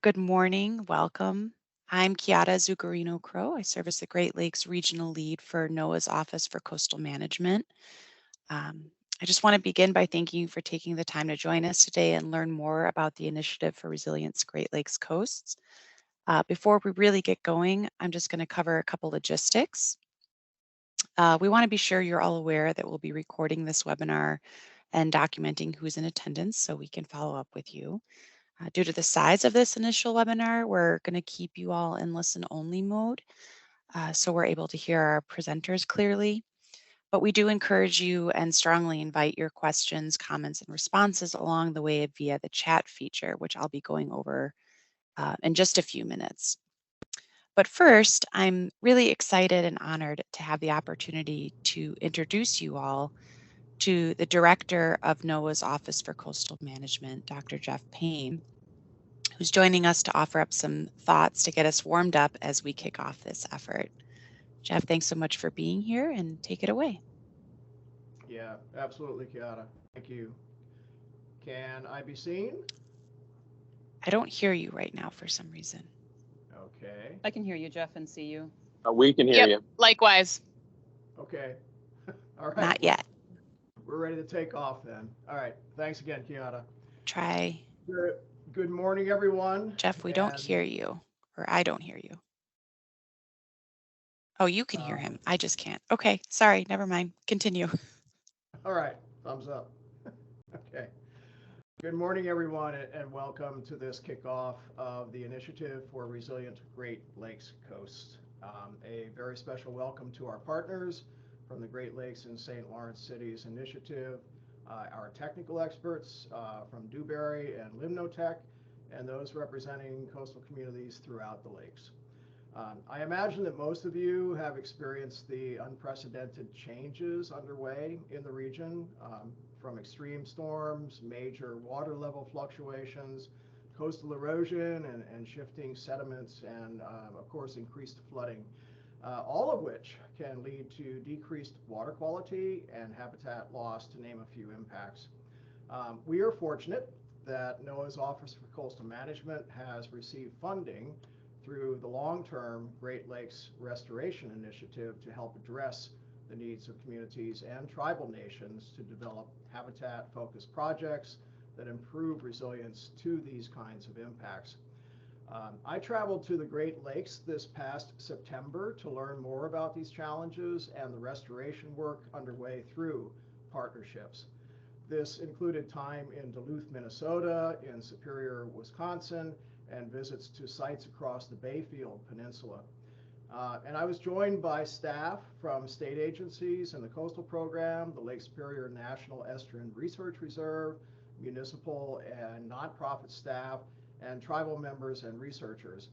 Good morning. Welcome. I'm Kiata Zuccarino Crow. I serve as the Great Lakes Regional Lead for NOAA's Office for Coastal Management. I just want to begin by thanking you for taking the time to join us today and learn more about the Initiative for Resilience Great Lakes Coasts. Before we really get going, I'm just going to cover a couple logistics. We want to be sure you're all aware that we'll be recording this webinar and documenting who's in attendance so we can follow up with you. Due to the size of this initial webinar, we're going to keep you all in listen-only mode, so we're able to hear our presenters clearly. But we do encourage you and strongly invite your questions, comments, and responses along the way via the chat feature, which I'll be going over in just a few minutes. But first, I'm really excited and honored to have the opportunity to introduce you all to the Director of NOAA's Office for Coastal Management, Dr. Jeff Payne, who's joining us to offer up some thoughts to get us warmed up as we kick off this effort. Jeff, thanks so much for being here and take it away. Yeah, absolutely, Kiata. Thank you. Can I be seen? I don't hear you right now for some reason. Okay. I can hear you, Jeff, and see you. We can hear you. Likewise. Okay. All right. Not yet. We're ready to take off then. All right. Thanks again, Kiata. Try. Good morning, everyone. Jeff, we don't hear you, or I don't hear you. Oh, you can hear him. I just can't. Okay, sorry, never mind. Continue. All right. Thumbs up. Okay. Good morning, everyone, and welcome to this kickoff of the Initiative for Resilient Great Lakes Coast. A very special welcome to our partners from the Great Lakes and St. Lawrence Cities Initiative, our technical experts from Dewberry and Limnotech, and those representing coastal communities throughout the lakes. I imagine that most of you have experienced the unprecedented changes underway in the region, from extreme storms, major water level fluctuations, coastal erosion, and shifting sediments, and of course increased flooding, all of which can lead to decreased water quality and habitat loss, to name a few impacts. We are fortunate that NOAA's Office for Coastal Management has received funding through the long-term Great Lakes Restoration Initiative to help address the needs of communities and tribal nations to develop habitat-focused projects that improve resilience to these kinds of impacts. I traveled to the Great Lakes this past September to learn more about these challenges and the restoration work underway through partnerships. This included time in Duluth, Minnesota, in Superior, Wisconsin, and visits to sites across the Bayfield Peninsula. And I was joined by staff from state agencies and the Coastal Program, the Lake Superior National Estuarine Research Reserve, municipal and nonprofit staff, and tribal members and researchers.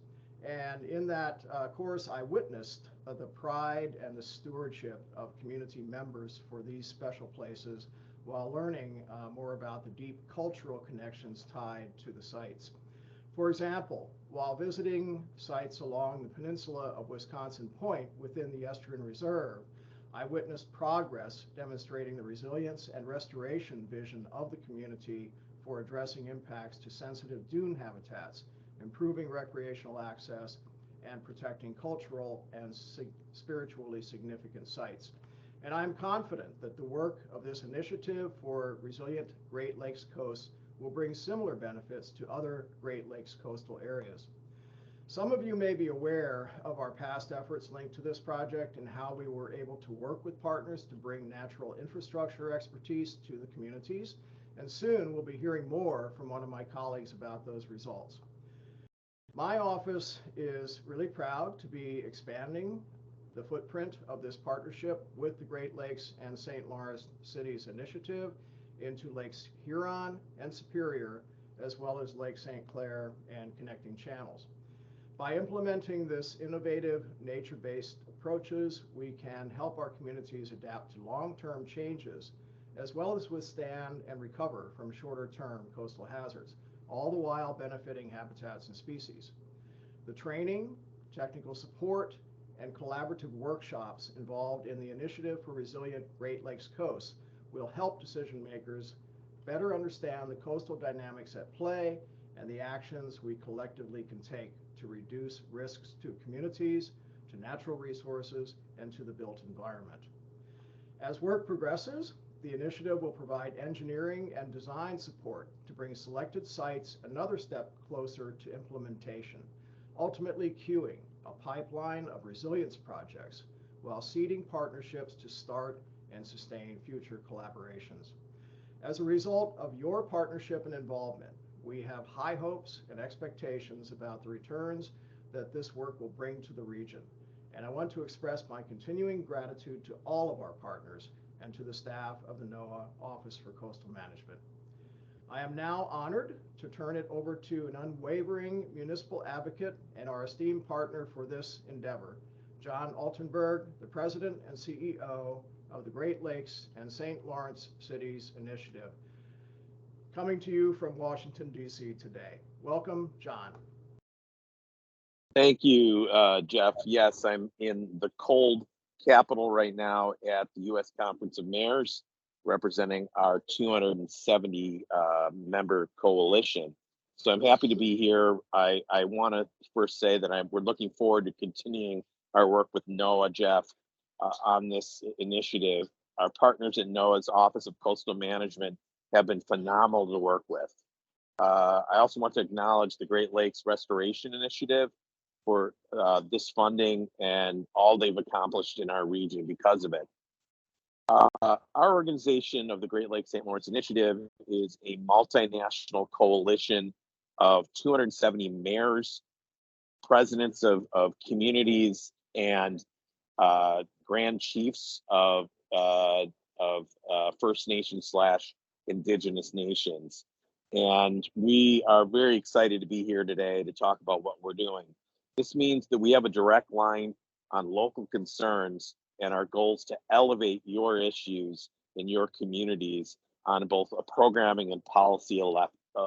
And in that course, I witnessed the pride and the stewardship of community members for these special places, while learning more about the deep cultural connections tied to the sites. For example, while visiting sites along the peninsula of Wisconsin Point within the Estuarine Reserve, I witnessed progress demonstrating the resilience and restoration vision of the community for addressing impacts to sensitive dune habitats, improving recreational access, and protecting cultural and spiritually significant sites. And I'm confident that the work of this initiative for resilient Great Lakes coasts will bring similar benefits to other Great Lakes coastal areas. Some of you may be aware of our past efforts linked to this project and how we were able to work with partners to bring natural infrastructure expertise to the communities. And soon we'll be hearing more from one of my colleagues about those results. My office is really proud to be expanding the footprint of this partnership with the Great Lakes and St. Lawrence Cities Initiative into Lakes Huron and Superior, as well as Lake St. Clair and connecting channels. By implementing this innovative nature-based approaches, we can help our communities adapt to long-term changes, as well as withstand and recover from shorter-term coastal hazards, all the while benefiting habitats and species. The training, technical support, and collaborative workshops involved in the Initiative for Resilient Great Lakes Coasts will help decision makers better understand the coastal dynamics at play and the actions we collectively can take to reduce risks to communities, to natural resources, and to the built environment. As work progresses, the initiative will provide engineering and design support to bring selected sites another step closer to implementation, ultimately queuing a pipeline of resilience projects while seeding partnerships to start and sustain future collaborations. As a result of your partnership and involvement, we have high hopes and expectations about the returns that this work will bring to the region. And I want to express my continuing gratitude to all of our partners and to the staff of the NOAA Office for Coastal Management. I am now honored to turn it over to an unwavering municipal advocate and our esteemed partner for this endeavor, John Altenberg, the President and CEO of the Great Lakes and St. Lawrence Cities Initiative, coming to you from Washington, D.C. today. Welcome, John. Thank you, Jeff. Yes, I'm in the cold capital right now at the U.S. Conference of Mayors, representing our 270 member coalition. So I'm happy to be here. I want to first say that we're looking forward to continuing our work with NOAA, Jeff, on this initiative. Our partners at NOAA's Office of Coastal Management have been phenomenal to work with. I also want to acknowledge the Great Lakes Restoration Initiative for this funding and all they've accomplished in our region because of it. Our organization of the Great Lakes St. Lawrence Initiative is a multinational coalition of 270 mayors, presidents of communities, and grand chiefs of First Nations / Indigenous nations. And we are very excited to be here today to talk about what we're doing. This means that we have a direct line on local concerns and our goals to elevate your issues in your communities on both a programming and policy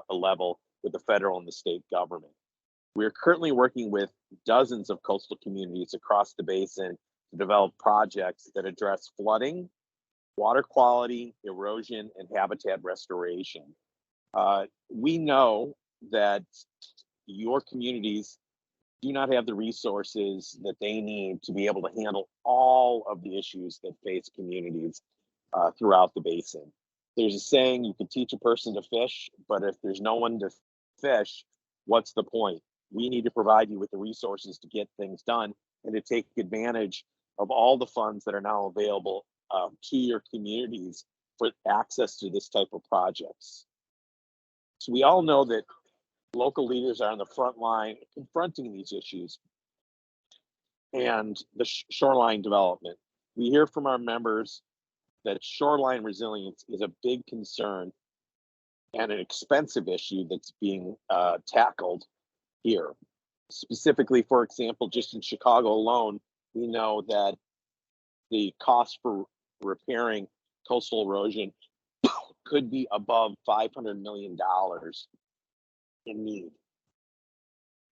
level with the federal and the state government. We are currently working with dozens of coastal communities across the basin to develop projects that address flooding, water quality, erosion, and habitat restoration. We know that your communities do not have the resources that they need to be able to handle all of the issues that face communities throughout the basin. There's a saying, you can teach a person to fish, but if there's no one to fish, what's the point? We need to provide you with the resources to get things done and to take advantage of all the funds that are now available to your communities for access to this type of projects. So we all know that local leaders are on the front line confronting these issues and the shoreline development. We hear from our members that shoreline resilience is a big concern and an expensive issue that's being tackled here. Specifically, for example, just in Chicago alone, we know that the cost for repairing coastal erosion could be above $500 million in need.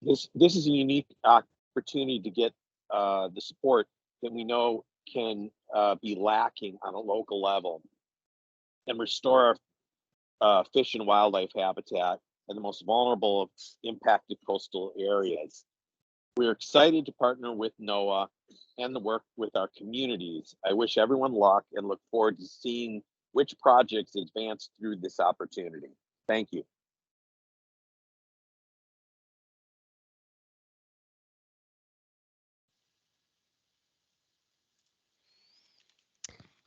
This is a unique opportunity to get the support that we know can be lacking on a local level and restore our fish and wildlife habitat in the most vulnerable of impacted coastal areas. We're excited to partner with NOAA and the work with our communities. I wish everyone luck and look forward to seeing which projects advance through this opportunity. Thank you.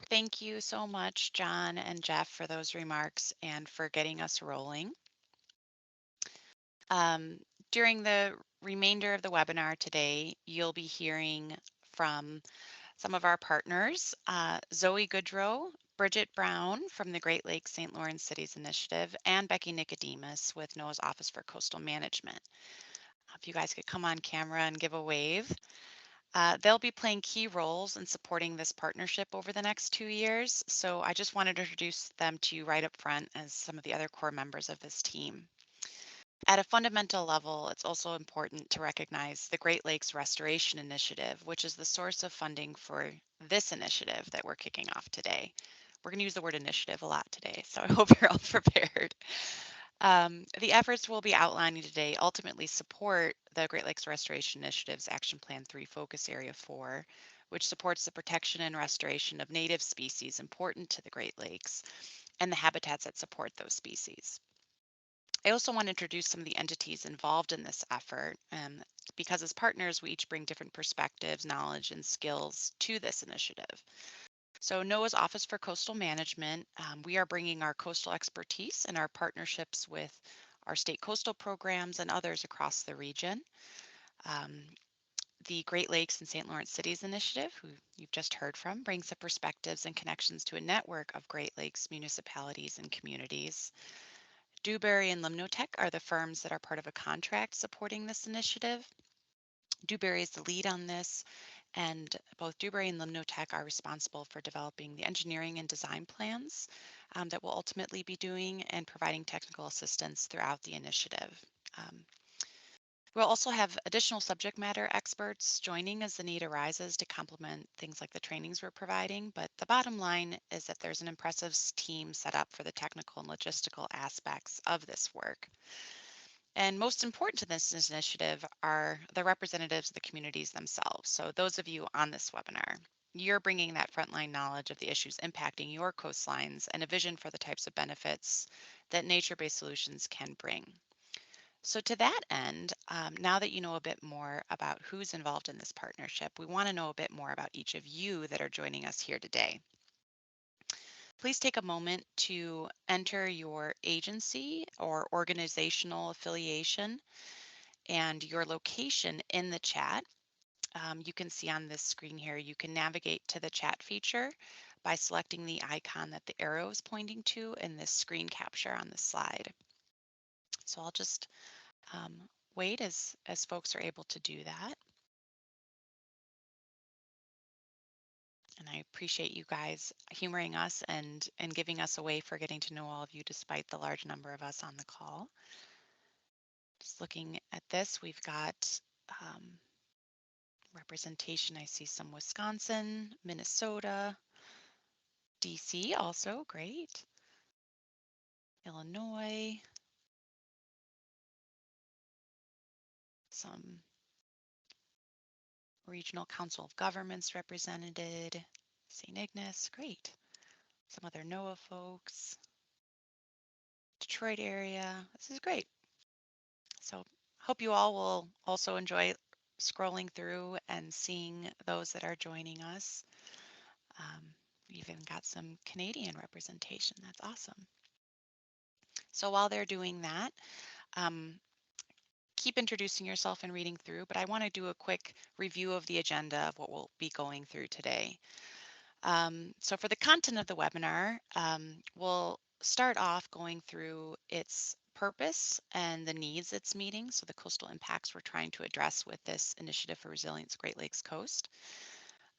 Thank you so much, John and Jeff, for those remarks and for getting us rolling. During the remainder of the webinar today, you'll be hearing from some of our partners, Zoe Goodrow, Bridget Brown from the Great Lakes St. Lawrence Cities Initiative, and Becky Nicodemus with NOAA's Office for Coastal Management. If you guys could come on camera and give a wave. They'll be playing key roles in supporting this partnership over the next 2 years. So I just wanted to introduce them to you right up front as some of the other core members of this team. At a fundamental level, it's also important to recognize the Great Lakes Restoration Initiative, which is the source of funding for this initiative that we're kicking off today. We're going to use the word initiative a lot today, so I hope you're all prepared. The efforts we'll be outlining today ultimately support the Great Lakes Restoration Initiative's Action Plan 3 Focus Area 4, which supports the protection and restoration of native species important to the Great Lakes and the habitats that support those species. I also want to introduce some of the entities involved in this effort, because as partners, we each bring different perspectives, knowledge, and skills to this initiative. So NOAA's Office for Coastal Management, we are bringing our coastal expertise and our partnerships with our state coastal programs and others across the region. Um, the Great Lakes and St. Lawrence Cities Initiative, who you've just heard from, brings the perspectives and connections to a network of Great Lakes municipalities and communities. Dewberry and Limnotech are the firms that are part of a contract supporting this initiative. Dewberry is the lead on this, and both Dewberry and Limnotech are responsible for developing the engineering and design plans that we'll ultimately be doing and providing technical assistance throughout the initiative. Um, We'll also have additional subject matter experts joining as the need arises to complement things like the trainings we're providing. But the bottom line is that there's an impressive team set up for the technical and logistical aspects of this work. And most important to this initiative are the representatives of the communities themselves. So those of you on this webinar, you're bringing that frontline knowledge of the issues impacting your coastlines and a vision for the types of benefits that nature-based solutions can bring. So to that end, now that you know a bit more about who's involved in this partnership, we want to know a bit more about each of you that are joining us here today. Please take a moment to enter your agency or organizational affiliation and your location in the chat. You can see on this screen here, you can navigate to the chat feature by selecting the icon that the arrow is pointing to in this screen capture on the slide. So I'll just wait as folks are able to do that. And I appreciate you guys humoring us and giving us a way for getting to know all of you despite the large number of us on the call. Just looking at this, we've got representation. I see some Wisconsin, Minnesota, DC also, great. Illinois, some Regional Council of Governments represented, St. Ignace, great. Some other NOAA folks, Detroit area, this is great. So hope you all will also enjoy scrolling through and seeing those that are joining us. We even got some Canadian representation, that's awesome. So while they're doing that, keep introducing yourself and reading through, but I want to do a quick review of the agenda of what we'll be going through today. So for the content of the webinar, we'll start off going through its purpose and the needs it's meeting, so the coastal impacts we're trying to address with this Initiative for Resilience Great Lakes Coast.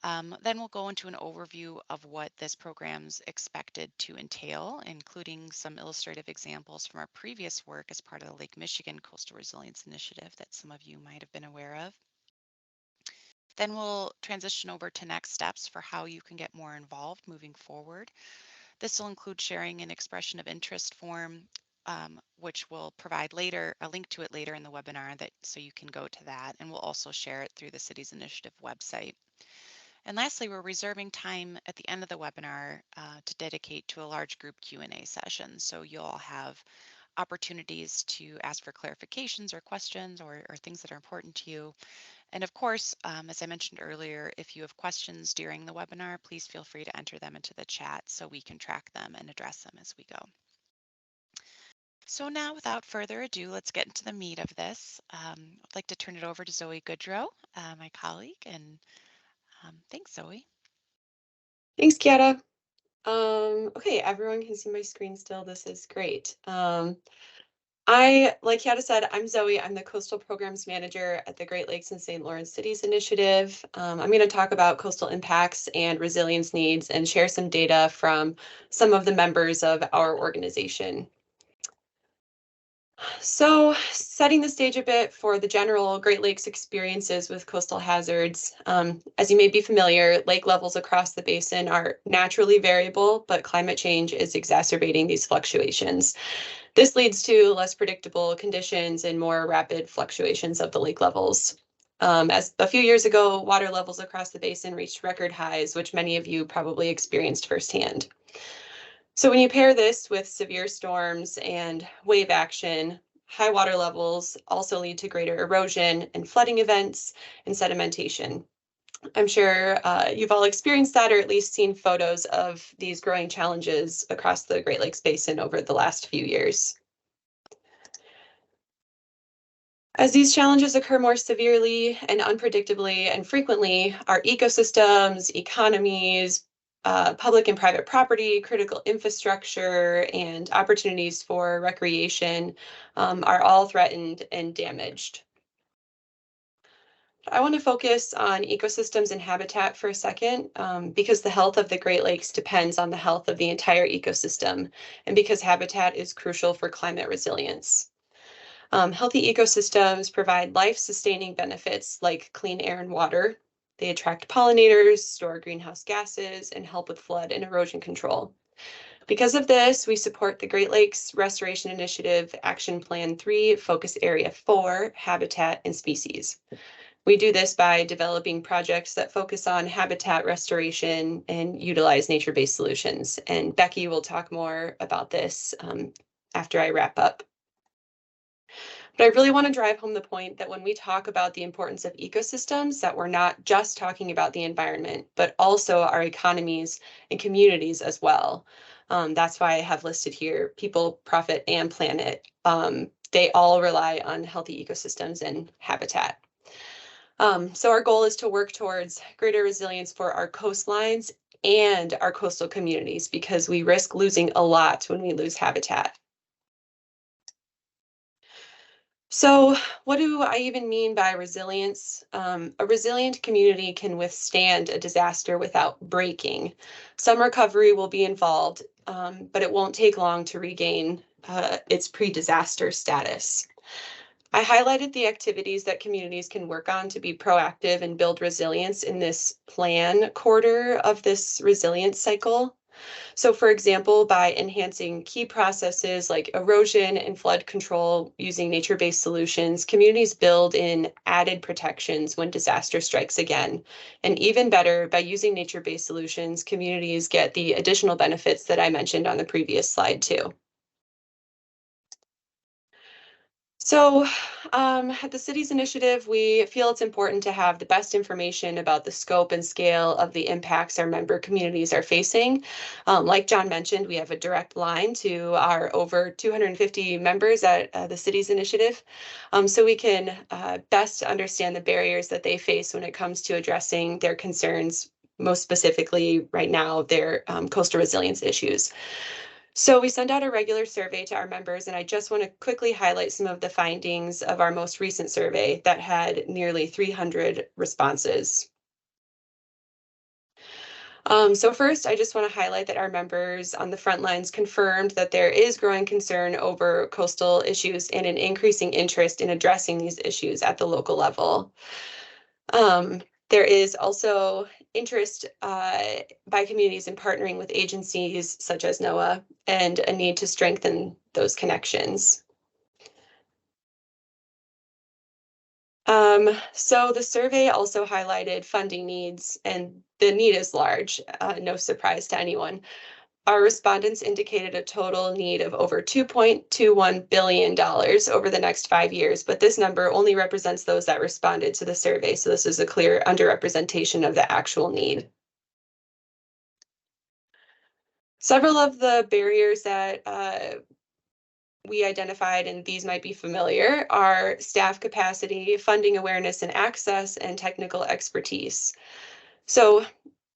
Then we'll go into an overview of what this program's expected to entail, including some illustrative examples from our previous work as part of the Lake Michigan Coastal Resilience Initiative that some of you might have been aware of. Then we'll transition over to next steps for how you can get more involved moving forward. This will include sharing an expression of interest form, which we'll provide later, a link to it later in the webinar so you can go to that, and we'll also share it through the Cities Initiative website. And lastly, we're reserving time at the end of the webinar to dedicate to a large group Q&A session. So you'll all have opportunities to ask for clarifications or questions or things that are important to you. And of course, as I mentioned earlier, if you have questions during the webinar, please feel free to enter them into the chat so we can track them and address them as we go. So now, without further ado, let's get into the meat of this. I'd like to turn it over to Zoe Goodrow, my colleague, and thanks, Zoe. Thanks, Kiara. Okay, everyone can see my screen still. This is great. Like Kiara said, I'm Zoe. I'm the Coastal Programs Manager at the Great Lakes and St. Lawrence Cities Initiative. I'm going to talk about coastal impacts and resilience needs and share some data from some of the members of our organization. So, setting the stage a bit for the general Great Lakes experiences with coastal hazards. As you may be familiar, lake levels across the basin are naturally variable, but climate change is exacerbating these fluctuations. This leads to less predictable conditions and more rapid fluctuations of the lake levels. As a few years ago, water levels across the basin reached record highs, which many of you probably experienced firsthand. So when you pair this with severe storms and wave action, high water levels also lead to greater erosion and flooding events and sedimentation. I'm sure you've all experienced that or at least seen photos of these growing challenges across the Great Lakes Basin over the last few years. As these challenges occur more severely and unpredictably and frequently, our ecosystems, economies, public and private property, critical infrastructure, and opportunities for recreation are all threatened and damaged. I want to focus on ecosystems and habitat for a second because the health of the Great Lakes depends on the health of the entire ecosystem and because habitat is crucial for climate resilience. Healthy ecosystems provide life-sustaining benefits like clean air and water. They attract pollinators, store greenhouse gases, and help with flood and erosion control. Because of this, we support the Great Lakes Restoration Initiative Action Plan 3, Focus Area 4, Habitat and Species. We do this by developing projects that focus on habitat restoration and utilize nature-based solutions. And Becky will talk more about this after I wrap up. But I really want to drive home the point that when we talk about the importance of ecosystems, that we're not just talking about the environment, but also our economies and communities as well. That's why I have listed here people, profit, and planet. They all rely on healthy ecosystems and habitat. So our goal is to work towards greater resilience for our coastlines and our coastal communities because we risk losing a lot when we lose habitat. So what do I even mean by resilience? A resilient community can withstand a disaster without breaking. Some recovery will be involved, but it won't take long to regain its pre-disaster status. I highlighted the activities that communities can work on to be proactive and build resilience in this plan quarter of this resilience cycle. So for example, by enhancing key processes like erosion and flood control using nature-based solutions, communities build in added protections when disaster strikes again. And even better, by using nature-based solutions, communities get the additional benefits that I mentioned on the previous slide too. So at the city's initiative, we feel it's important to have the best information about the scope and scale of the impacts our member communities are facing. Like John mentioned, we have a direct line to our over 250 members at the city's initiative. So we can best understand the barriers that they face when it comes to addressing their concerns, most specifically right now, their coastal resilience issues. So we send out a regular survey to our members, and I just want to quickly highlight some of the findings of our most recent survey that had nearly 300 responses. So first, I just want to highlight that our members on the front lines confirmed that there is growing concern over coastal issues and an increasing interest in addressing these issues at the local level. There is also interest by communities in partnering with agencies such as NOAA and a need to strengthen those connections. So the survey also highlighted funding needs, and the need is large, no surprise to anyone. Our respondents indicated a total need of over $2.21 billion over the next 5 years, but this number only represents those that responded to the survey, so this is a clear underrepresentation of the actual need. Several of the barriers that we identified, and these might be familiar, are staff capacity, funding awareness and access, and technical expertise. So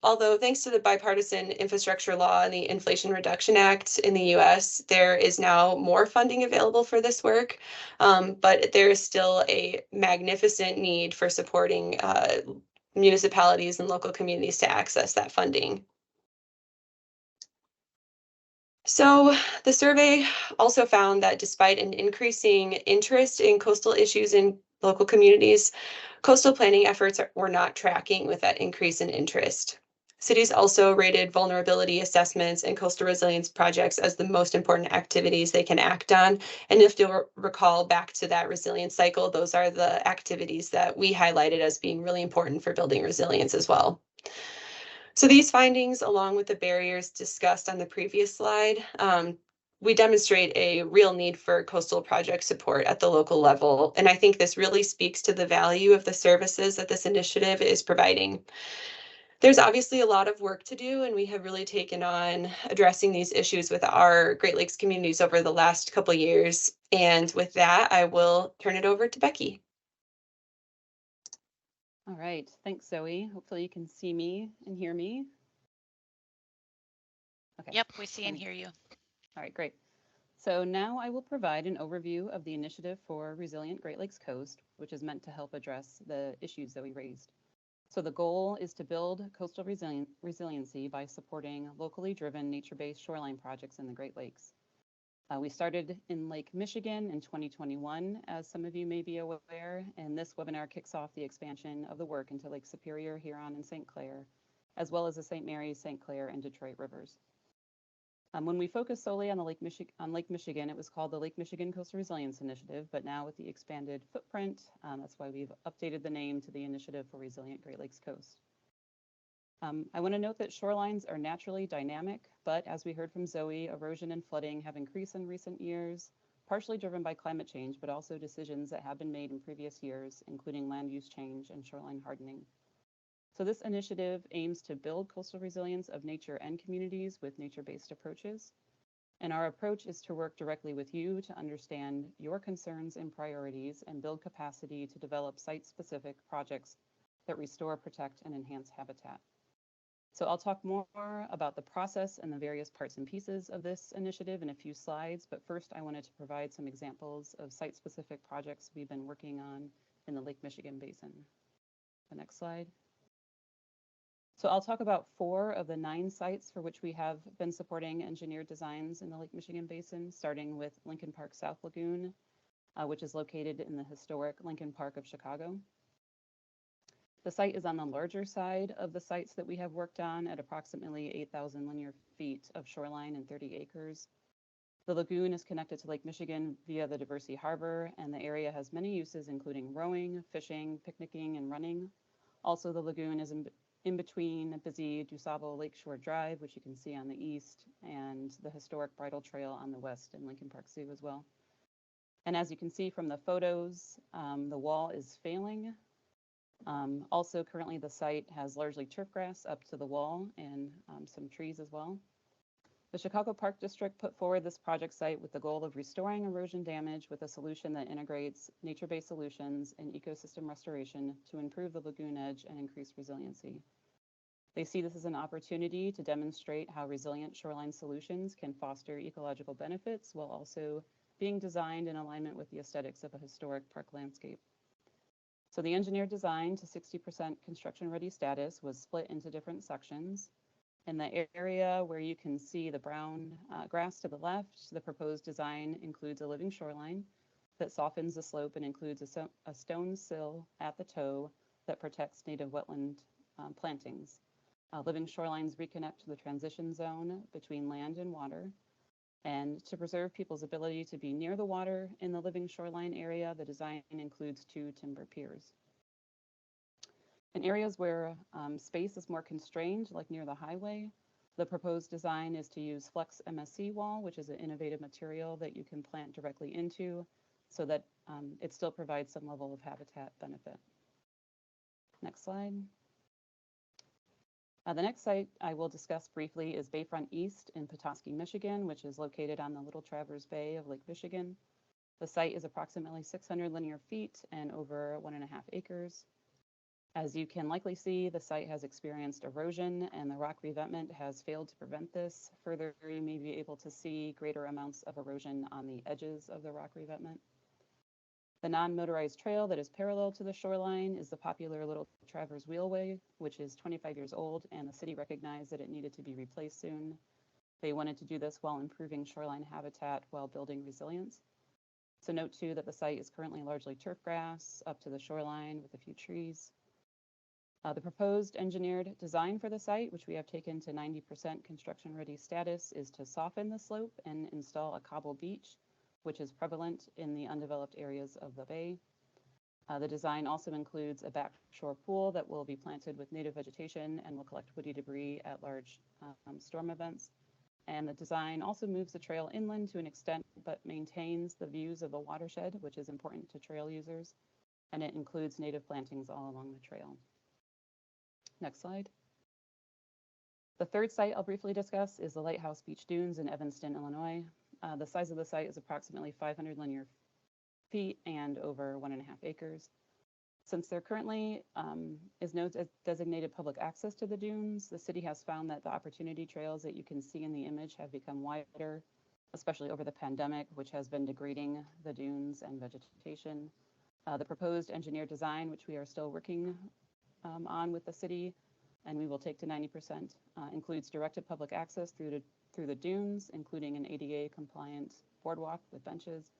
although thanks to the bipartisan infrastructure law and the Inflation Reduction Act in the US, there is now more funding available for this work, but there is still a magnificent need for supporting municipalities and local communities to access that funding. So the survey also found that despite an increasing interest in coastal issues in local communities, coastal planning efforts were not tracking with that increase in interest. Cities also rated vulnerability assessments and coastal resilience projects as the most important activities they can act on. And if you'll recall back to that resilience cycle, those are the activities that we highlighted as being really important for building resilience as well. So these findings, along with the barriers discussed on the previous slide, we demonstrate a real need for coastal project support at the local level. And I think this really speaks to the value of the services that this initiative is providing. There's obviously a lot of work to do, and we have really taken on addressing these issues with our Great Lakes communities over the last couple years. And with that, I will turn it over to Becky. All right, thanks, Zoe. Hopefully you can see me and hear me. Okay. Yep, we see and hear you. All right, great. So now I will provide an overview of the Initiative for Resilient Great Lakes Coast, which is meant to help address the issues that we raised. So the goal is to build coastal resiliency by supporting locally driven nature-based shoreline projects in the Great Lakes. We started in Lake Michigan in 2021, as some of you may be aware, and this webinar kicks off the expansion of the work into Lake Superior, Huron, and St. Clair, as well as the St. Mary's, St. Clair, and Detroit rivers. When we focused solely on Lake Michigan, it was called the Lake Michigan Coastal Resilience Initiative, but now with the expanded footprint, that's why we've updated the name to the Initiative for Resilient Great Lakes Coast. I want to note that shorelines are naturally dynamic, but as we heard from Zoe, erosion and flooding have increased in recent years, partially driven by climate change, but also decisions that have been made in previous years, including land use change and shoreline hardening. So this initiative aims to build coastal resilience of nature and communities with nature-based approaches. And our approach is to work directly with you to understand your concerns and priorities and build capacity to develop site-specific projects that restore, protect, and enhance habitat. So I'll talk more about the process and the various parts and pieces of this initiative in a few slides, but first I wanted to provide some examples of site-specific projects we've been working on in the Lake Michigan Basin. The next slide. So I'll talk about 4 of the 9 sites for which we have been supporting engineered designs in the Lake Michigan Basin, starting with Lincoln Park South Lagoon, which is located in the historic Lincoln Park of Chicago. The site is on the larger side of the sites that we have worked on at approximately 8,000 linear feet of shoreline and 30 acres. The lagoon is connected to Lake Michigan via the Diversey Harbor, and the area has many uses, including rowing, fishing, picnicking, and running. Also, the lagoon is in between busy DuSable Lakeshore Drive, which you can see on the east, and the historic Bridle Trail on the west and Lincoln Park Zoo as well. And as you can see from the photos, the wall is failing. Also, currently the site has largely turf grass up to the wall and some trees as well. The Chicago Park District put forward this project site with the goal of restoring erosion damage with a solution that integrates nature-based solutions and ecosystem restoration to improve the lagoon edge and increase resiliency. They see this as an opportunity to demonstrate how resilient shoreline solutions can foster ecological benefits while also being designed in alignment with the aesthetics of a historic park landscape. So the engineered design to 60% construction-ready status was split into different sections. In the area where you can see the brown grass to the left, the proposed design includes a living shoreline that softens the slope and includes a stone sill at the toe that protects native wetland plantings. Living shorelines reconnect to the transition zone between land and water. And to preserve people's ability to be near the water in the living shoreline area, the design includes 2 timber piers. In areas where space is more constrained, like near the highway, the proposed design is to use flex MSC wall, which is an innovative material that you can plant directly into so that it still provides some level of habitat benefit. Next slide. The next site I will discuss briefly is Bayfront East in Petoskey, Michigan, which is located on the Little Traverse Bay of Lake Michigan. The site is approximately 600 linear feet and over 1.5 acres. As you can likely see, the site has experienced erosion and the rock revetment has failed to prevent this. Further, you may be able to see greater amounts of erosion on the edges of the rock revetment. The non-motorized trail that is parallel to the shoreline is the popular Little Traverse Wheelway, which is 25 years old, and the city recognized that it needed to be replaced soon. They wanted to do this while improving shoreline habitat while building resilience. So note too that the site is currently largely turf grass up to the shoreline with a few trees. The proposed engineered design for the site, which we have taken to 90% construction ready status, is to soften the slope and install a cobble beach, which is prevalent in the undeveloped areas of the bay. The design also includes a backshore pool that will be planted with native vegetation and will collect woody debris at large storm events. And the design also moves the trail inland to an extent, but maintains the views of the watershed, which is important to trail users. And it includes native plantings all along the trail. Next slide. The third site I'll briefly discuss is the Lighthouse Beach Dunes in Evanston, Illinois. The size of the site is approximately 500 linear feet and over 1.5 acres. Since there currently is no designated public access to the dunes, the city has found that the opportunity trails that you can see in the image have become wider, especially over the pandemic, which has been degrading the dunes and vegetation. The proposed engineered design, which we are still working on with the city, and we will take to 90%, includes directed public access through the dunes, including an ADA compliant boardwalk with benches,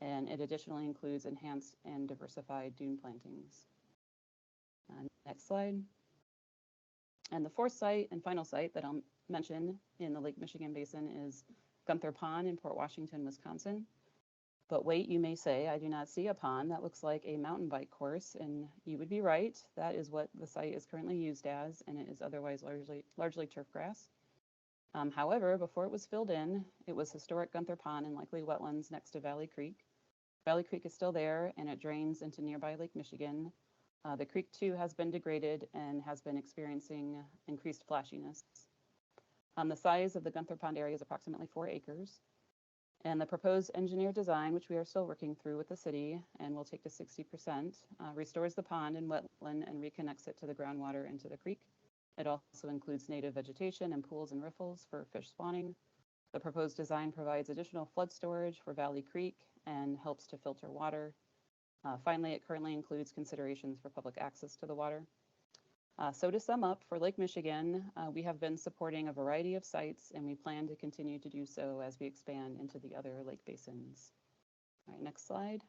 and it additionally includes enhanced and diversified dune plantings. Next slide. And the fourth site and final site that I'll mention in the Lake Michigan Basin is Gunther Pond in Port Washington, Wisconsin. But wait, you may say, I do not see a pond. That looks like a mountain bike course, and you would be right. That is what the site is currently used as, and it is otherwise largely turf grass. However, before it was filled in, it was historic Gunther Pond and likely wetlands next to Valley Creek. Valley Creek is still there, and it drains into nearby Lake Michigan. The creek, too, has been degraded and has been experiencing increased flashiness. The size of the Gunther Pond area is approximately 4 acres. And the proposed engineered design, which we are still working through with the city and will take to 60%, restores the pond and wetland and reconnects it to the groundwater into the creek. It also includes native vegetation and pools and riffles for fish spawning. The proposed design provides additional flood storage for Valley Creek and helps to filter water. Finally, it currently includes considerations for public access to the water. So to sum up, for Lake Michigan, we have been supporting a variety of sites, and we plan to continue to do so as we expand into the other lake basins. All right, next slide.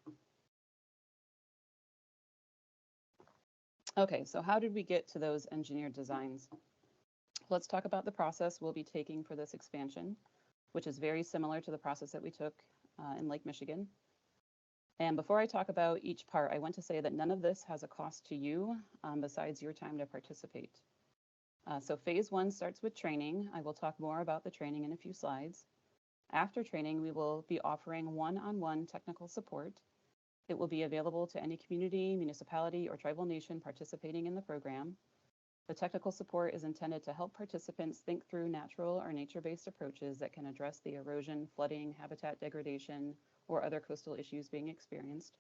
Okay, so how did we get to those engineered designs? Let's talk about the process we'll be taking for this expansion, which is very similar to the process that we took in Lake Michigan. And before I talk about each part, I want to say that none of this has a cost to you besides your time to participate. So phase 1 starts with training. I will talk more about the training in a few slides. After training, we will be offering one-on-one technical support. It will be available to any community, municipality, or tribal nation participating in the program. The technical support is intended to help participants think through natural or nature-based approaches that can address the erosion, flooding, habitat degradation, or other coastal issues being experienced.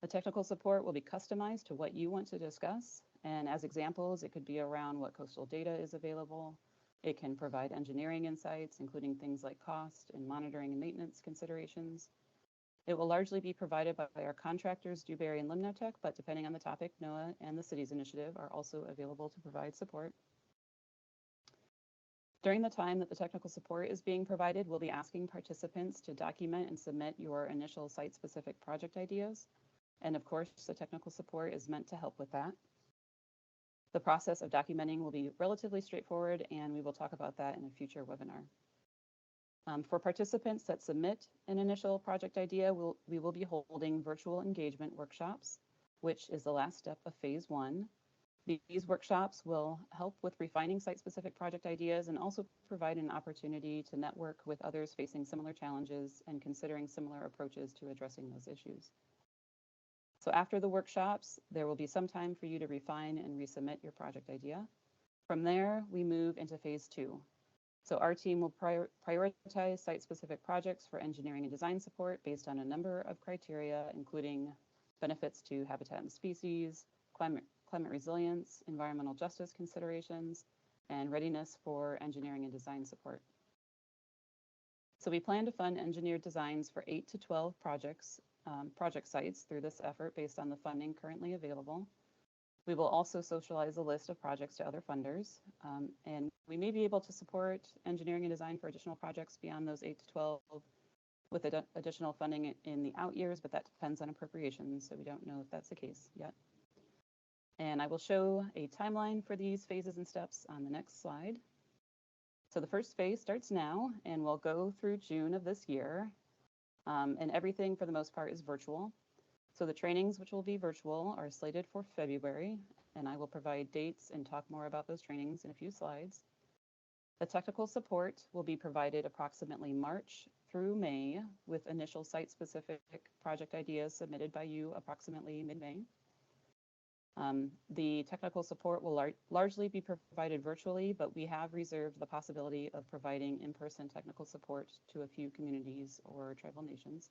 The technical support will be customized to what you want to discuss, and as examples, it could be around what coastal data is available. It can provide engineering insights, including things like cost and monitoring and maintenance considerations. It will largely be provided by our contractors, Dewberry and Limnotech, but depending on the topic, NOAA and the city's initiative are also available to provide support. During the time that the technical support is being provided, we'll be asking participants to document and submit your initial site-specific project ideas. And of course, the technical support is meant to help with that. The process of documenting will be relatively straightforward, and we will talk about that in a future webinar. For participants that submit an initial project idea, we will be holding virtual engagement workshops, which is the last step of phase 1. These workshops will help with refining site-specific project ideas and also provide an opportunity to network with others facing similar challenges and considering similar approaches to addressing those issues. So after the workshops, there will be some time for you to refine and resubmit your project idea. From there, we move into phase 2. So our team will prioritize site-specific projects for engineering and design support based on a number of criteria, including benefits to habitat and species, climate resilience, environmental justice considerations, and readiness for engineering and design support. So we plan to fund engineered designs for 8 to 12 project sites through this effort based on the funding currently available. We will also socialize a list of projects to other funders, and we may be able to support engineering and design for additional projects beyond those 8 to 12 with additional funding in the out years, but that depends on appropriations, so we don't know if that's the case yet. And I will show a timeline for these phases and steps on the next slide. So the first phase starts now and will go through June of this year, and everything for the most part is virtual. So the trainings, which will be virtual, are slated for February, and I will provide dates and talk more about those trainings in a few slides. The technical support will be provided approximately March through May, with initial site-specific project ideas submitted by you approximately mid-May. The technical support will largely be provided virtually, but we have reserved the possibility of providing in-person technical support to a few communities or tribal nations.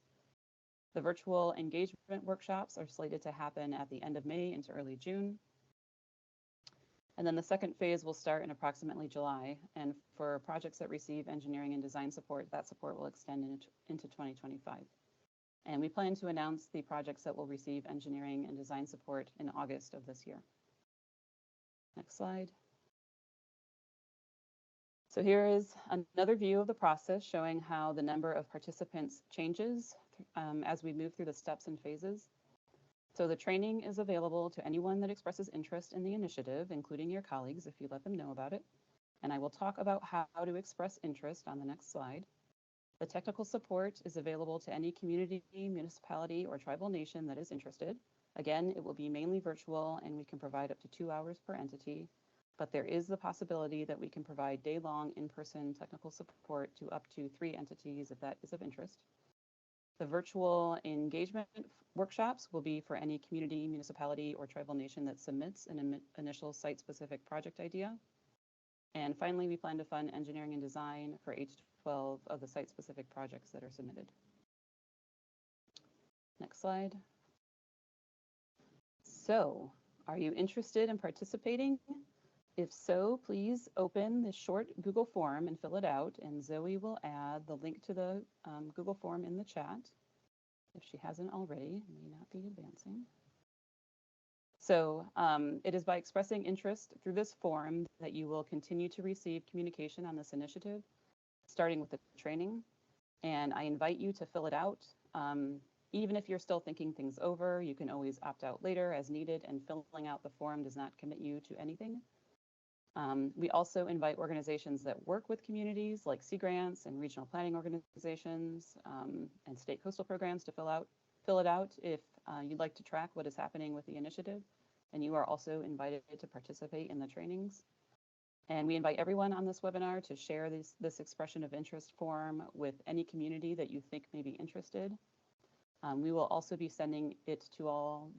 The virtual engagement workshops are slated to happen at the end of May into early June. And then the second phase will start in approximately July. And for projects that receive engineering and design support, that support will extend into 2025. And we plan to announce the projects that will receive engineering and design support in August of this year. Next slide. So here is another view of the process showing how the number of participants changes as we move through the steps and phases. So the training is available to anyone that expresses interest in the initiative, including your colleagues if you let them know about it. And I will talk about how to express interest on the next slide. The technical support is available to any community, municipality, or tribal nation that is interested. Again, it will be mainly virtual, and we can provide up to 2 hours per entity, but there is the possibility that we can provide day-long in-person technical support to up to 3 entities if that is of interest. The virtual engagement workshops will be for any community, municipality, or tribal nation that submits an initial site-specific project idea. And finally, we plan to fund engineering and design for 8 to 12 of the site-specific projects that are submitted. Next slide. So, are you interested in participating? If so, please open this short Google form and fill it out, and Zoe will add the link to the Google form in the chat. If she hasn't already, it may not be advancing. So it is by expressing interest through this form that you will continue to receive communication on this initiative, starting with the training. And I invite you to fill it out. Even if you're still thinking things over, you can always opt out later as needed, and filling out the form does not commit you to anything. We also invite organizations that work with communities like Sea Grants and regional planning organizations and state coastal programs to fill it out if you'd like to track what is happening with the initiative. And you are also invited to participate in the trainings. And we invite everyone on this webinar to share this expression of interest form with any community that you think may be interested. We will also be sending it to all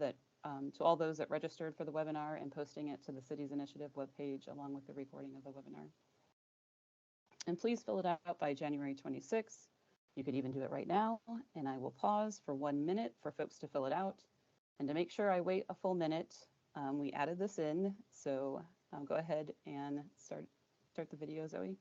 those that registered for the webinar and posting it to the city's initiative webpage along with the recording of the webinar. And please fill it out by January 26th. You could even do it right now, and I will pause for 1 minute for folks to fill it out. And to make sure I wait a full minute, we added this in, so go ahead and start the video, Zoe.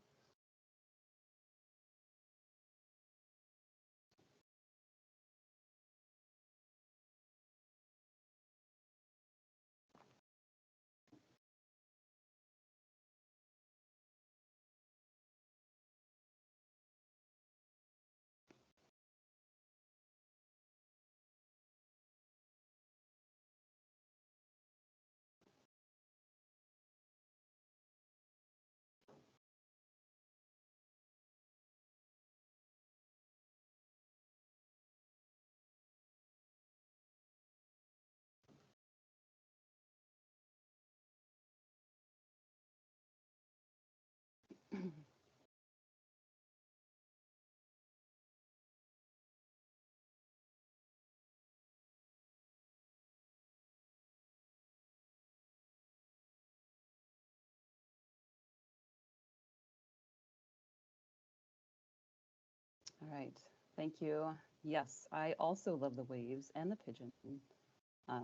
All right, thank you. Yes, I also love the waves and the pigeon.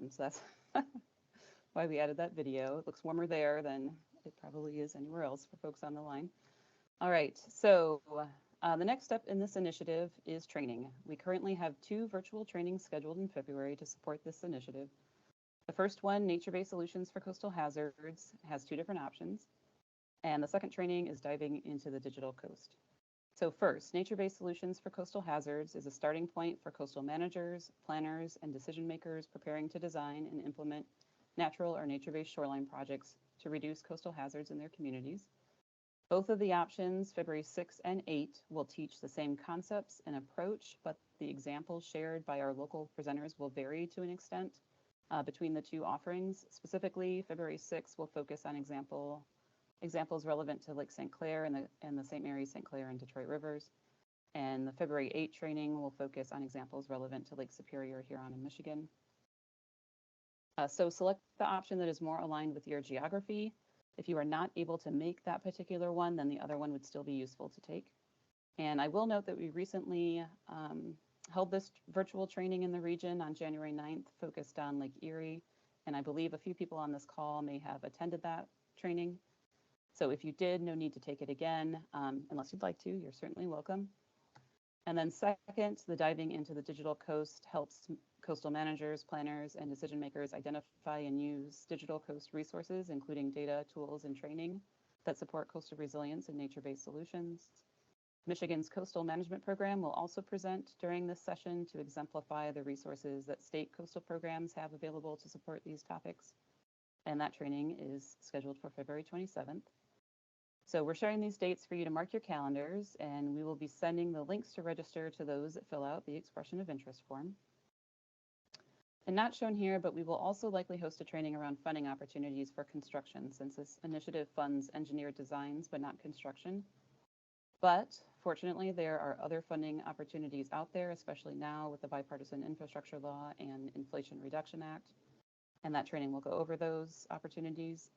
So that's why we added that video. It looks warmer there than it probably is anywhere else for folks on the line. All right, so the next step in this initiative is training. We currently have 2 virtual trainings scheduled in February to support this initiative. The first one, Nature-Based Solutions for Coastal Hazards, has 2 different options. And the second training is diving into the digital coast. So first, Nature-Based Solutions for Coastal Hazards is a starting point for coastal managers, planners, and decision makers preparing to design and implement natural or nature-based shoreline projects to reduce coastal hazards in their communities. Both of the options, February 6 and 8, will teach the same concepts and approach, but the examples shared by our local presenters will vary to an extent between the 2 offerings. Specifically, February 6 will focus on examples relevant to Lake St. Clair and the St. Mary's, St. Clair, and Detroit rivers. And the February 8 training will focus on examples relevant to Lake Superior, Huron, and Michigan. So select the option that is more aligned with your geography. If you are not able to make that particular one, then the other one would still be useful to take. And I will note that we recently held this virtual training in the region on January 9th, focused on Lake Erie. And I believe a few people on this call may have attended that training. So if you did, no need to take it again, unless you'd like to, you're certainly welcome. And then second, the diving into the digital coast helps coastal managers, planners, and decision makers identify and use digital coast resources, including data, tools, and training that support coastal resilience and nature-based solutions. Michigan's Coastal Management Program will also present during this session to exemplify the resources that state coastal programs have available to support these topics. And that training is scheduled for February 27th. So we're sharing these dates for you to mark your calendars, and we will be sending the links to register to those that fill out the expression of interest form. And not shown here, but we will also likely host a training around funding opportunities for construction, since this initiative funds engineered designs but not construction. But fortunately, there are other funding opportunities out there, especially now with the Bipartisan Infrastructure Law and Inflation Reduction Act. And that training will go over those opportunities.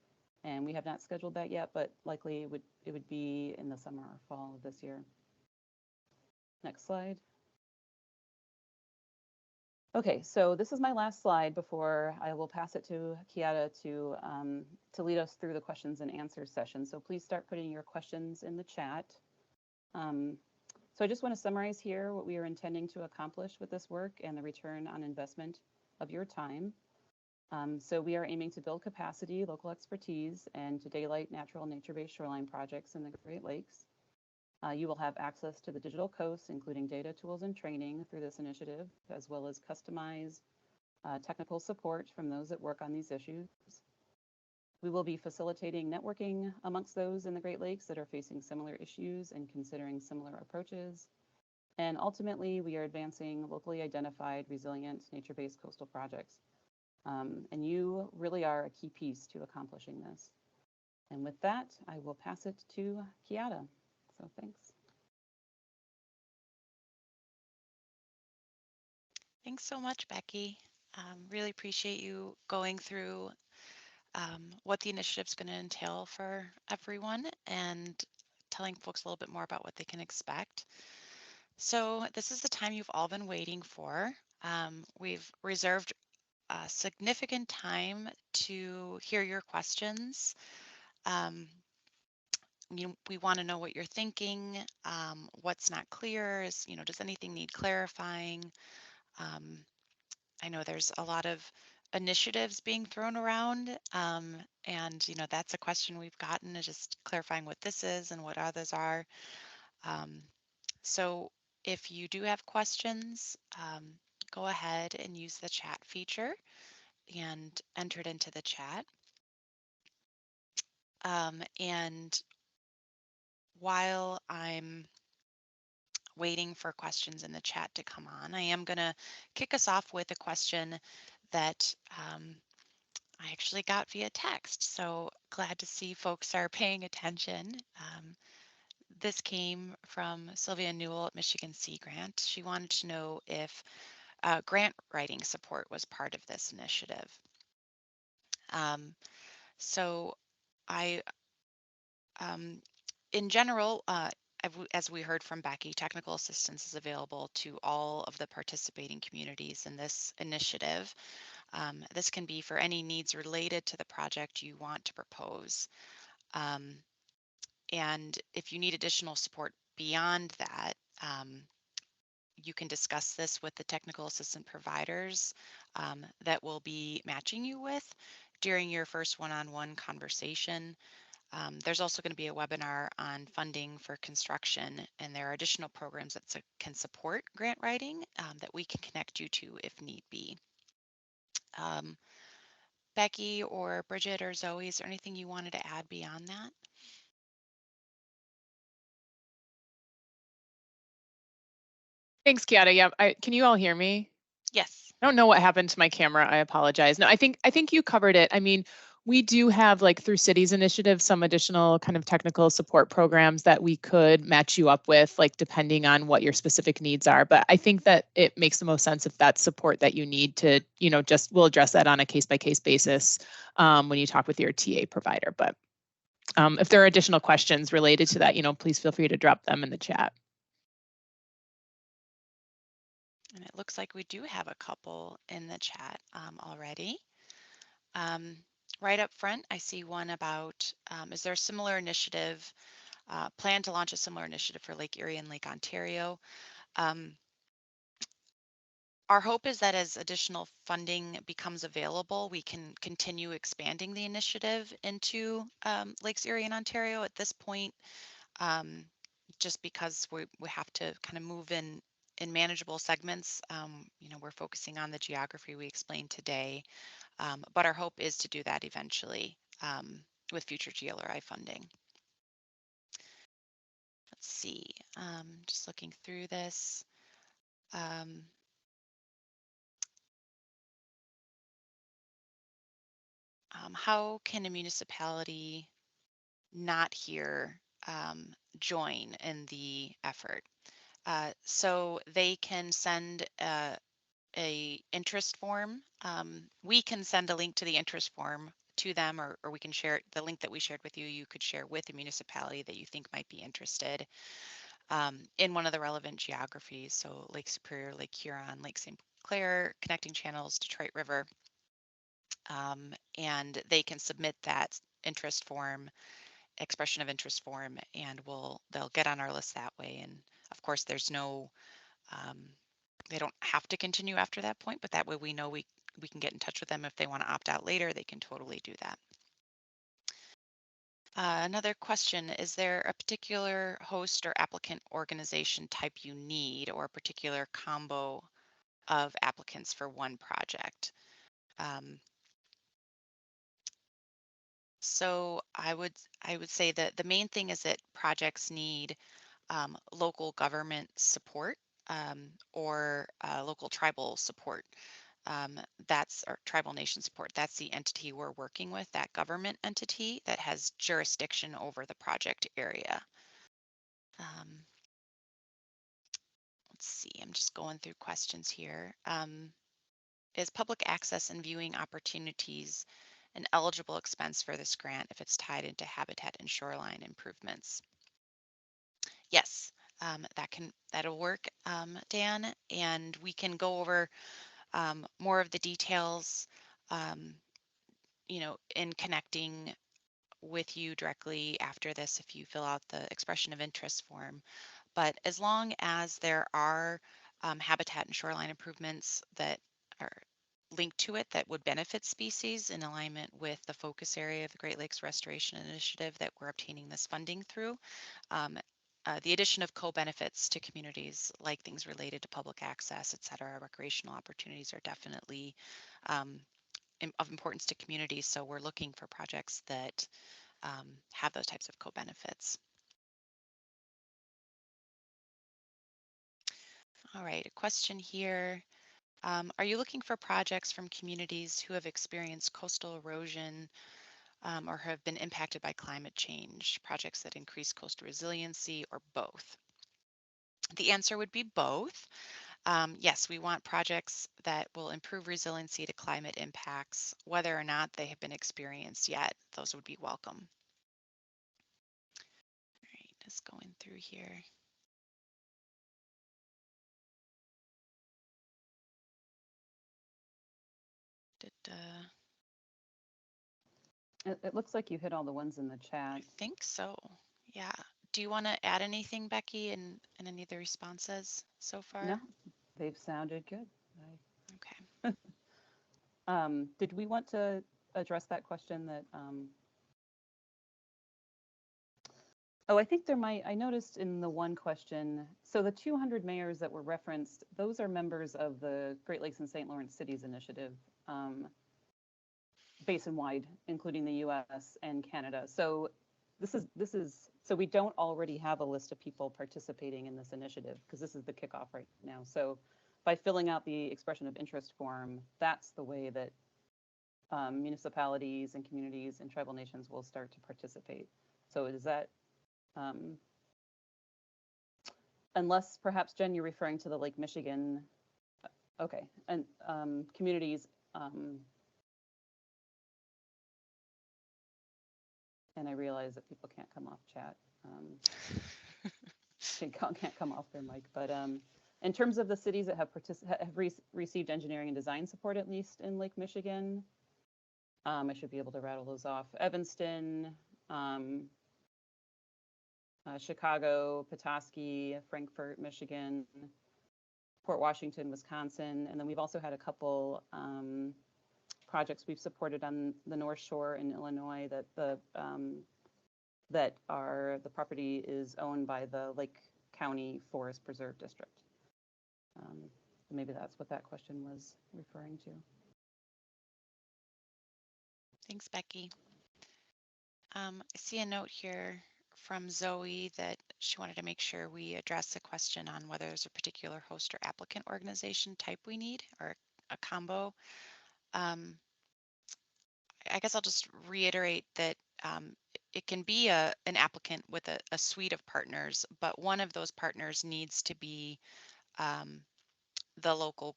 And we have not scheduled that yet, but likely it would be in the summer or fall of this year. Next slide. Okay, so this is my last slide before I will pass it to Kiata to lead us through the questions and answers session. So please start putting your questions in the chat. So I just want to summarize here what we are intending to accomplish with this work and the return on investment of your time. So we are aiming to build capacity, local expertise, and to daylight natural and nature-based shoreline projects in the Great Lakes. You will have access to the digital coast, including data, tools, and training through this initiative, as well as customized technical support from those that work on these issues. We will be facilitating networking amongst those in the Great Lakes that are facing similar issues and considering similar approaches. And ultimately, we are advancing locally identified, resilient, nature-based coastal projects. And you really are a key piece to accomplishing this. And with that, I will pass it to Kiata. So thanks. Thanks so much, Becky. Really appreciate you going through what the initiative is going to entail for everyone and telling folks a little bit more about what they can expect. So this is the time you've all been waiting for. We've reserved significant time to hear your questions. We want to know what you're thinking, what's not clear, does anything need clarifying? I know there's a lot of initiatives being thrown around, and that's a question we've gotten, is just clarifying what this is and what others are. So if you do have questions, go ahead and use the chat feature and enter it into the chat. And while I'm waiting for questions in the chat to come on, I am going to kick us off with a question that I actually got via text. So glad to see folks are paying attention. This came from Sylvia Newell at Michigan Sea Grant. She wanted to know if grant writing support was part of this initiative. So I, in general, as we heard from Becky, technical assistance is available to all of the participating communities in this initiative. This can be for any needs related to the project you want to propose. And if you need additional support beyond that, you can discuss this with the technical assistant providers that we'll be matching you with during your first one-on-one conversation. There's also going to be a webinar on funding for construction, and there are additional programs that can support grant writing that we can connect you to if need be. Becky or Bridget or Zoe, is there anything you wanted to add beyond that? Thanks, Kiata. Yeah, can you all hear me? Yes. I don't know what happened to my camera. I apologize. No, I think you covered it. I mean, we do have, like, through Cities Initiative, some additional kind of technical support programs that we could match you up with, like, depending on what your specific needs are. But I think that it makes the most sense if that's support that you need to, we'll address that on a case-by-case basis when you talk with your TA provider. But if there are additional questions related to that, please feel free to drop them in the chat. And it looks like we do have a couple in the chat already. Right up front, I see one about, is there a similar initiative, plan to launch a similar initiative for Lake Erie and Lake Ontario? Our hope is that as additional funding becomes available, we can continue expanding the initiative into Lakes Erie and Ontario. At this point, just because we have to kind of move in manageable segments, we're focusing on the geography we explained today, but our hope is to do that eventually with future GLRI funding. Let's see, just looking through this. How can a municipality not here join in the effort? So they can send a interest form. We can send a link to the interest form to them, or we can share the link that we shared with you. You could share with a municipality that you think might be interested in one of the relevant geographies. So Lake Superior, Lake Huron, Lake St. Clair, connecting channels, Detroit River. And they can submit that interest form, expression of interest form, and they'll get on our list that way. And of course, there's no, they don't have to continue after that point, but that way we know we can get in touch with them if they want to opt out later. They can totally do that. Another question, is there a particular host or applicant organization type you need, or a particular combo of applicants for one project? So I would say that the main thing is that projects need local government support or local tribal support. That's our tribal nation support. That's the entity we're working with, that government entity that has jurisdiction over the project area. Let's see, I'm just going through questions here. Is public access and viewing opportunities an eligible expense for this grant if it's tied into habitat and shoreline improvements? Yes, that'll work, Dan, and we can go over more of the details, in connecting with you directly after this if you fill out the expression of interest form. But as long as there are habitat and shoreline improvements that are linked to it that would benefit species in alignment with the focus area of the Great Lakes Restoration Initiative that we're obtaining this funding through, the addition of co-benefits to communities, like things related to public access, et cetera, recreational opportunities, are definitely of importance to communities. So we're looking for projects that have those types of co-benefits. All right, a question here. Are you looking for projects from communities who have experienced coastal erosion or have been impacted by climate change, projects that increase coastal resiliency, or both? The answer would be both. Yes, we want projects that will improve resiliency to climate impacts, whether or not they have been experienced yet. Those would be welcome. All right, just going through here. It looks like you hit all the ones in the chat. I think so. Yeah. Do you want to add anything, Becky, in any of the responses so far? No, they've sounded good. Okay. Did we want to address that question that, oh, I think there might, I noticed in the one question, so the 200 mayors that were referenced, those are members of the Great Lakes and St. Lawrence Cities Initiative, basin-wide, including the US and Canada. So so we don't already have a list of people participating in this initiative because this is the kickoff right now. So by filling out the expression of interest form, that's the way that municipalities and communities and tribal nations will start to participate. So is that, unless perhaps, Jen, you're referring to the Lake Michigan, okay, and communities, and I realize that people can't come off chat, can't come off their mic, but in terms of the cities that have received engineering and design support, at least in Lake Michigan, I should be able to rattle those off. Evanston, Chicago, Petoskey, Frankfort, Michigan, Port Washington, Wisconsin, and then we've also had a couple projects we've supported on the North Shore in Illinois that the property is owned by the Lake County Forest Preserve District. Maybe that's what that question was referring to. Thanks, Becky. I see a note here from Zoe that she wanted to make sure we address a question on whether there's a particular host or applicant organization type we need, or a combo. I guess I'll just reiterate that it can be an applicant with a suite of partners, but one of those partners needs to be the local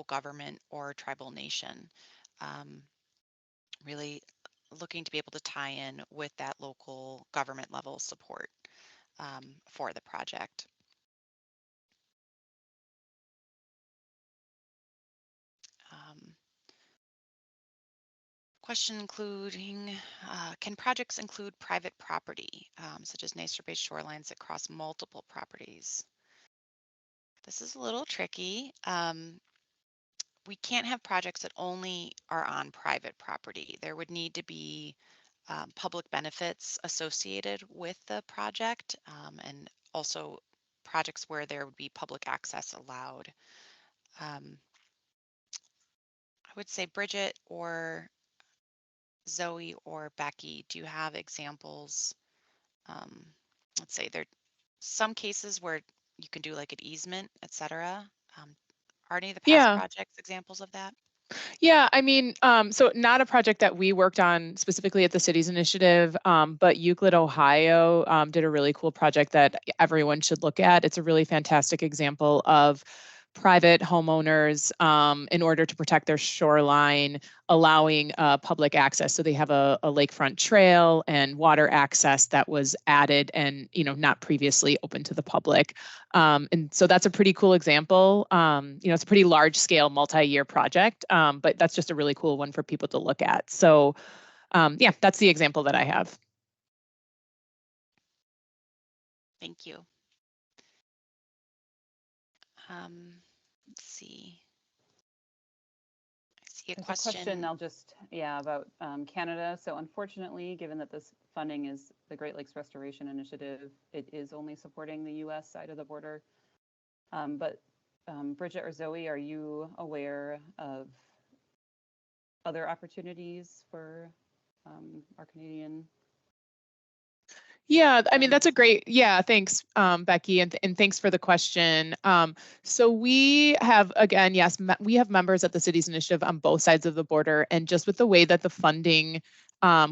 government or tribal nation. Really looking to be able to tie in with that local government level support for the project. Question including, can projects include private property, such as NYSER-based shorelines that cross multiple properties? This is a little tricky. We can't have projects that only are on private property. There would need to be public benefits associated with the project, and also projects where there would be public access allowed. I would say Bridget or Zoe or Becky, do you have examples? Let's say there are some cases where you can do like an easement, etc. Are any of the past projects examples of that? Yeah, I mean, so not a project that we worked on specifically at the Cities Initiative, but Euclid, Ohio did a really cool project that everyone should look at. It's a really fantastic example of private homeowners, in order to protect their shoreline, allowing public access. So they have a lakefront trail and water access that was added and, not previously open to the public. And so that's a pretty cool example. It's a pretty large scale multi-year project, but that's just a really cool one for people to look at. So yeah, that's the example that I have. Thank you. Let's see. I see a question. I'll just, about Canada. So unfortunately, given that this funding is the Great Lakes Restoration Initiative, it is only supporting the US side of the border. But Bridget or Zoe, are you aware of other opportunities for our Canadian? Yeah, I mean, that's a great, thanks, Becky, and thanks for the question. So we have, again, yes, we have members at the Cities Initiative on both sides of the border, and just with the way that the funding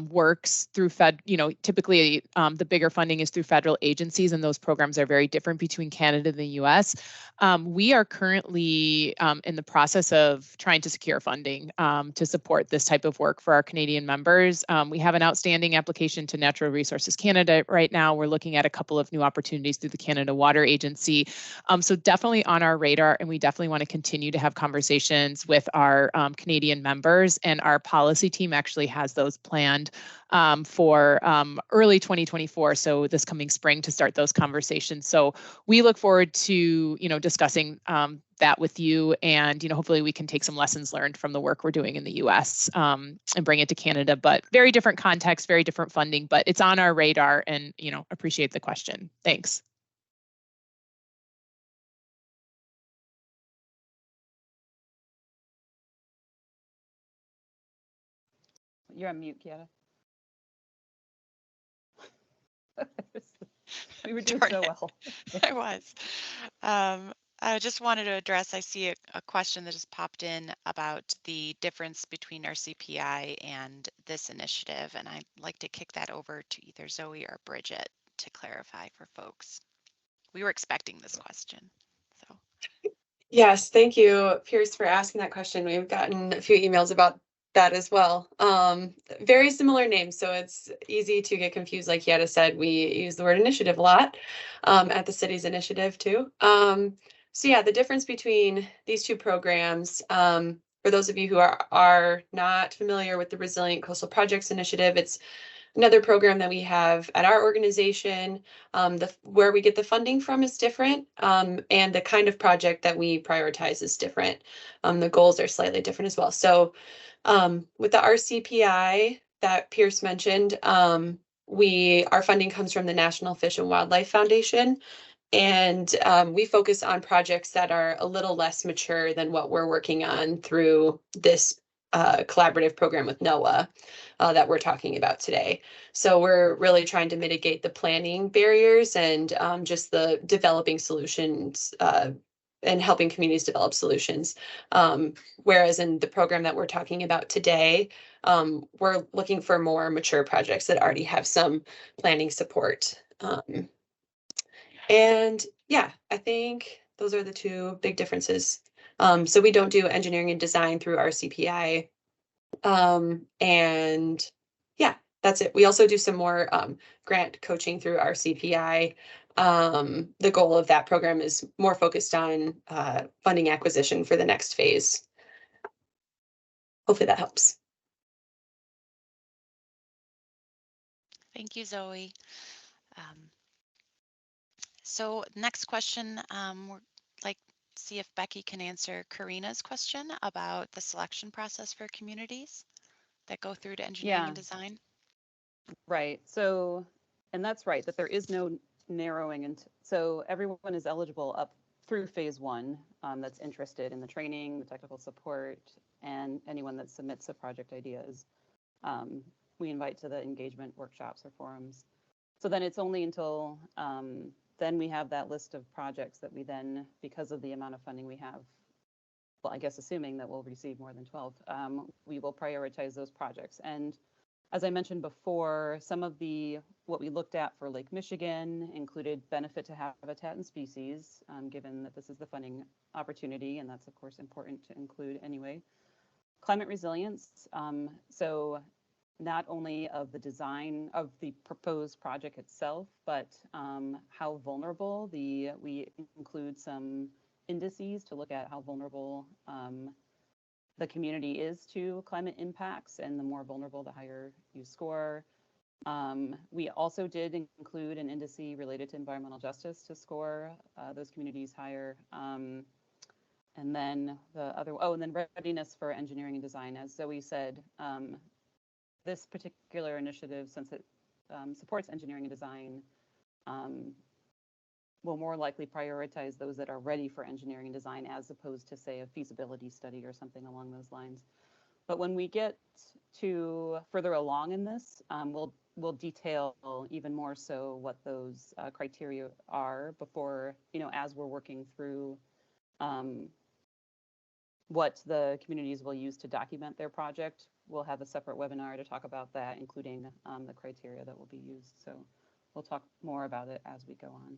works through typically the bigger funding is through federal agencies, and those programs are very different between Canada and the US. We are currently in the process of trying to secure funding to support this type of work for our Canadian members. We have an outstanding application to Natural Resources Canada right now. We're looking at a couple of new opportunities through the Canada Water Agency. So definitely on our radar, and we definitely want to continue to have conversations with our Canadian members, and our policy team actually has those plans planned for early 2024, so this coming spring, to start those conversations. So we look forward to, discussing that with you, and hopefully we can take some lessons learned from the work we're doing in the US and bring it to Canada. But very different context, very different funding, but it's on our radar, and appreciate the question. Thanks. You're on mute, Kiara. We were doing so well. I was. I just wanted to address, I see a question that just popped in about the difference between our CPI and this initiative, and I'd like to kick that over to either Zoe or Bridget to clarify for folks. We were expecting this question, so. Yes, thank you, Pierce, for asking that question. We've gotten a few emails about that as well. Very similar names, so it's easy to get confused. Like Yetta said, we use the word initiative a lot at the city's initiative too. So yeah, the difference between these two programs, for those of you who are not familiar with the Resilient Coastal Projects Initiative, it's another program that we have at our organization. Where we get the funding from is different, and the kind of project that we prioritize is different. The goals are slightly different as well. So with the RCPI that Pierce mentioned, our funding comes from the National Fish and Wildlife Foundation. And we focus on projects that are a little less mature than what we're working on through this collaborative program with NOAA that we're talking about today. So we're really trying to mitigate the planning barriers and just the developing solutions and helping communities develop solutions. Whereas in the program that we're talking about today, we're looking for more mature projects that already have some planning support. And yeah, I think those are the two big differences. So we don't do engineering and design through our CPI. And yeah, that's it. We also do some more grant coaching through our CPI. The goal of that program is more focused on funding acquisition for the next phase. Hopefully that helps. Thank you, Zoe. So next question, we're like see if Becky can answer Karina's question about the selection process for communities that go through to engineering and design. Right. So, and that's right, that there is no narrowing. And so everyone is eligible up through phase one that's interested in the training, the technical support, and anyone that submits a project ideas. We invite to the engagement workshops or forums. So then it's only until then we have that list of projects that we then, because of the amount of funding we have, well, I guess assuming that we'll receive more than 12, we will prioritize those projects. And as I mentioned before, some of what we looked at for Lake Michigan included benefit to habitat and species, given that this is the funding opportunity, and that's of course important to include anyway. Climate resilience, so not only of the design of the proposed project itself, but how vulnerable we include some indices to look at how vulnerable the community is to climate impacts, and the more vulnerable, the higher you score. We also did include an indice related to environmental justice to score those communities higher. And then and then readiness for engineering and design. As Zoe said, this particular initiative, since it supports engineering and design, will more likely prioritize those that are ready for engineering and design, as opposed to, say, a feasibility study or something along those lines. But when we get to further along in this, we'll detail even more so what those criteria are before, as we're working through what the communities will use to document their project. We'll have a separate webinar to talk about that, including the criteria that will be used. So we'll talk more about it as we go on.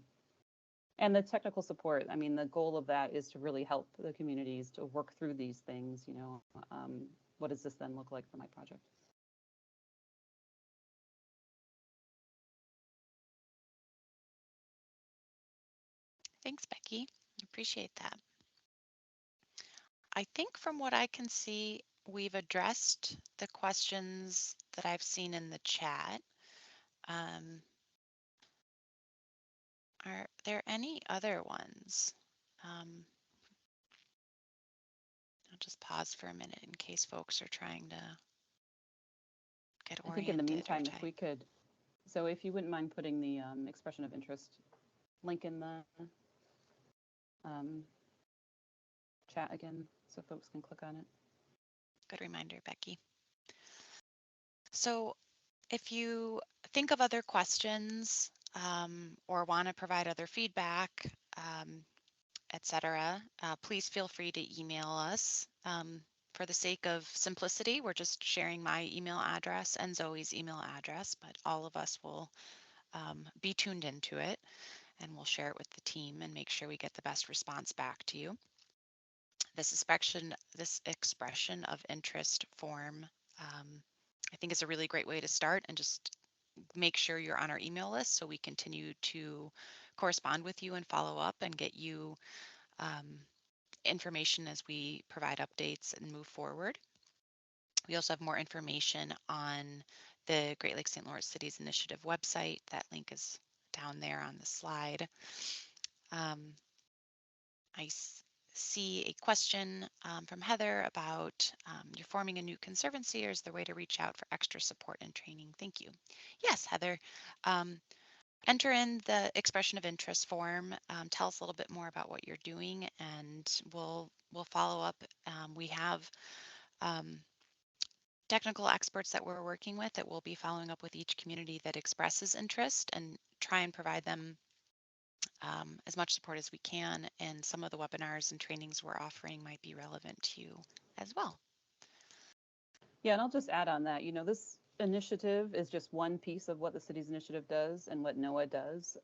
And the technical support, the goal of that is to really help the communities to work through these things. What does this then look like for my project? Thanks, Becky. Appreciate that. I think from what I can see, we've addressed the questions that I've seen in the chat. Are there any other ones? I'll just pause for a minute in case folks are trying to get I think in the oriented or meantime, if type. we could, so if you wouldn't mind putting the expression of interest link in the chat again so folks can click on it. Good reminder, Becky. So if you think of other questions or want to provide other feedback, etc., please feel free to email us. For the sake of simplicity, we're just sharing my email address and Zoe's email address, but all of us will be tuned into it, and we'll share it with the team and make sure we get the best response back to you. This expression of interest form, I think is a really great way to start, and just make sure you're on our email list so we continue to correspond with you and follow up and get you information as we provide updates and move forward. We also have more information on the Great Lakes St. Lawrence Cities Initiative website. That link is down there on the slide. I see a question from Heather about you're forming a new conservancy, or is there a way to reach out for extra support and training? Thank you. Yes, Heather. Enter in the expression of interest form. Tell us a little bit more about what you're doing, and we'll follow up. We have technical experts that we're working with that will be following up with each community that expresses interest and try and provide them as much support as we can. And some of the webinars and trainings we're offering might be relevant to you as well. Yeah, and I'll just add on that, you know, this initiative is just one piece of what the city's initiative does and what NOAA does.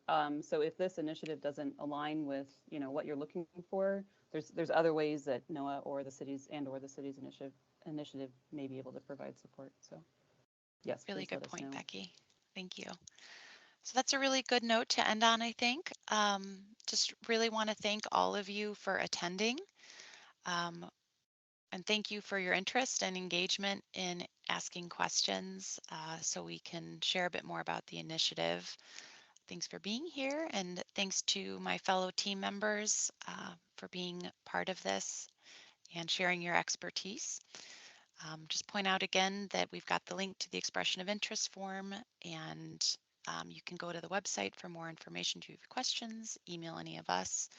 So if this initiative doesn't align with, you know, what you're looking for, there's other ways that NOAA or the city's initiative may be able to provide support. So yes, Really please good let us point, know. Becky. Thank you. So that's a really good note to end on, I think. Just really want to thank all of you for attending. And thank you for your interest and engagement in asking questions so we can share a bit more about the initiative. Thanks for being here, and thanks to my fellow team members for being part of this and sharing your expertise. Just point out again that we've got the link to the expression of interest form, and you can go to the website for more information. If you have questions, email any of us.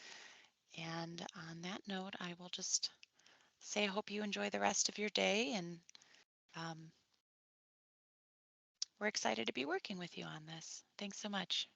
And on that note, I will just say I hope you enjoy the rest of your day, and we're excited to be working with you on this. Thanks so much.